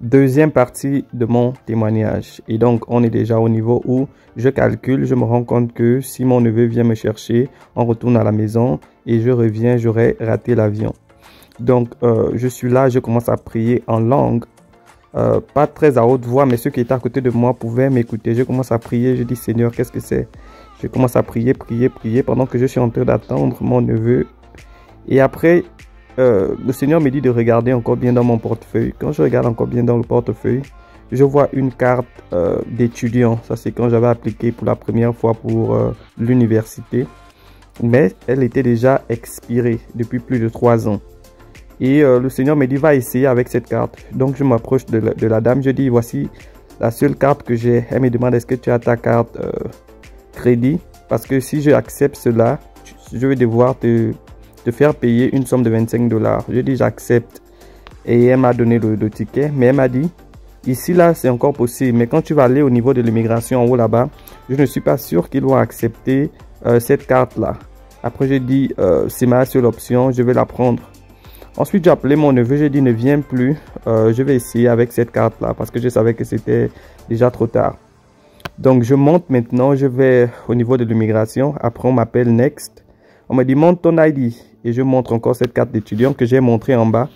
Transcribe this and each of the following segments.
Deuxième partie de mon témoignage. Et donc, on est déjà au niveau où je calcule, je me rends compte que si mon neveu vient me chercher, on retourne à la maison et je reviens, j'aurais raté l'avion. Donc, je suis là, je commence à prier en langue, pas très à haute voix, mais ceux qui étaient à côté de moi pouvaient m'écouter. Je commence à prier, je dis Seigneur, qu'est-ce que c'est? Je commence à prier pendant que je suis en train d'attendre mon neveu. Et après, le Seigneur me dit de regarder encore bien dans mon portefeuille. Quand je regarde encore bien dans le portefeuille, je vois une carte d'étudiant. Ça, c'est quand j'avais appliqué pour la première fois pour l'université. Mais elle était déjà expirée depuis plus de 3 ans. Et le Seigneur me dit, va essayer avec cette carte. Donc, je m'approche de la dame. Je dis, voici la seule carte que j'ai. Elle me demande, est-ce que tu as ta carte crédit? Parce que si je accepte cela, je vais devoir te faire payer une somme de 25 $. Je dis j'accepte et elle m'a donné le ticket, mais elle m'a dit ici là c'est encore possible, mais quand tu vas aller au niveau de l'immigration en haut là-bas, je ne suis pas sûr qu'ils vont accepter cette carte là. Après j'ai dit c'est ma seule option, je vais la prendre. Ensuite j'ai appelé mon neveu, j'ai dit ne viens plus, je vais essayer avec cette carte là parce que je savais que c'était déjà trop tard. Donc je monte maintenant, je vais au niveau de l'immigration, après on m'appelle Next. On me dit montre ton ID et je montre encore cette carte d'étudiant que j'ai montrée en bas.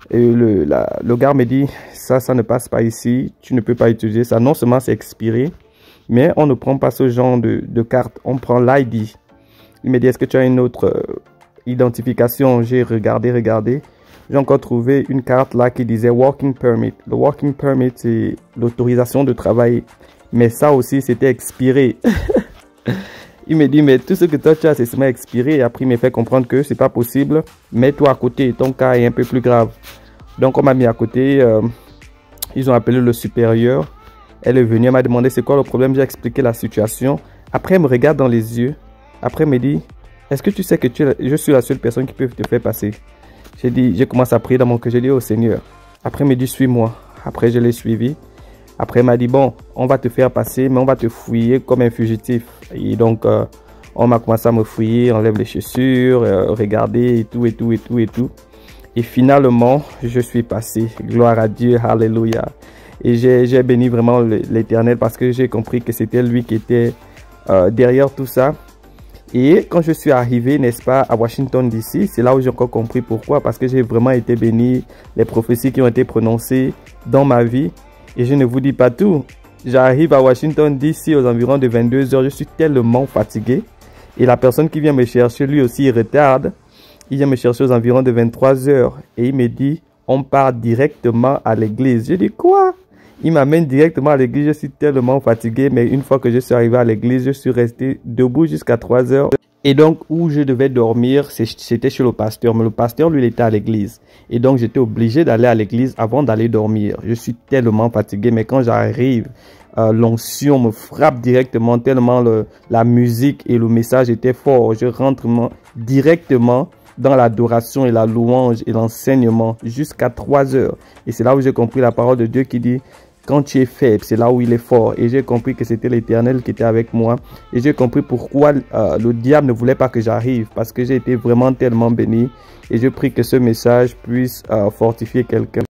Et le gars me dit ça ne passe pas ici, tu ne peux pas utiliser ça. Non seulement c'est expiré, mais on ne prend pas ce genre de carte, on prend l'ID. Il me dit est-ce que tu as une autre identification? J'ai regardé. J'ai encore trouvé une carte là qui disait Working Permit. Le Working Permit c'est l'autorisation de travailler. Mais ça aussi c'était expiré. Il me dit, mais tout ce que toi tu as, c'est seulement expiré. Et après, il m'a fait comprendre que c'est pas possible. Mets-toi à côté, ton cas est un peu plus grave. Donc, on m'a mis à côté. Ils ont appelé le supérieur. Elle est venue, elle m'a demandé c'est quoi le problème. J'ai expliqué la situation. Après, elle me regarde dans les yeux. Après, elle me dit, est-ce que tu sais que je suis la seule personne qui peut te faire passer? J'ai commencé à prier dans mon cœur. J'ai dit au Seigneur. Après, elle me dit, suis-moi. Après, je l'ai suivi. Après, elle m'a dit, bon, on va te faire passer, mais on va te fouiller comme un fugitif. Et donc, on m'a commencé à me fouiller, enlève les chaussures, regarder et tout. Et finalement, je suis passé. Gloire à Dieu, alléluia. Et j'ai béni vraiment l'Éternel parce que j'ai compris que c'était lui qui était derrière tout ça. Et quand je suis arrivé, n'est-ce pas, à Washington DC, c'est là où j'ai encore compris pourquoi. Parce que j'ai vraiment été béni, les prophéties qui ont été prononcées dans ma vie. Et je ne vous dis pas tout. J'arrive à Washington DC aux environs de 22 h. Je suis tellement fatigué. Et la personne qui vient me chercher, lui aussi, il retarde. Il vient me chercher aux environs de 23 h. Et il me dit, on part directement à l'église. Je dis, quoi? Il m'amène directement à l'église. Je suis tellement fatigué. Mais une fois que je suis arrivé à l'église, je suis resté debout jusqu'à 3 h. Et donc, où je devais dormir, c'était chez le pasteur. Mais le pasteur, lui, il était à l'église. Et donc, j'étais obligé d'aller à l'église avant d'aller dormir. Je suis tellement fatigué. Mais quand j'arrive, l'onction me frappe directement tellement la musique et le message étaient forts. Je rentre directement dans l'adoration et la louange et l'enseignement jusqu'à 3 h. Et c'est là où j'ai compris la parole de Dieu qui dit... Quand tu es faible, c'est là où il est fort. Et j'ai compris que c'était l'Éternel qui était avec moi. Et j'ai compris pourquoi le diable ne voulait pas que j'arrive. Parce que j'ai été vraiment tellement béni. Et je prie que ce message puisse fortifier quelqu'un.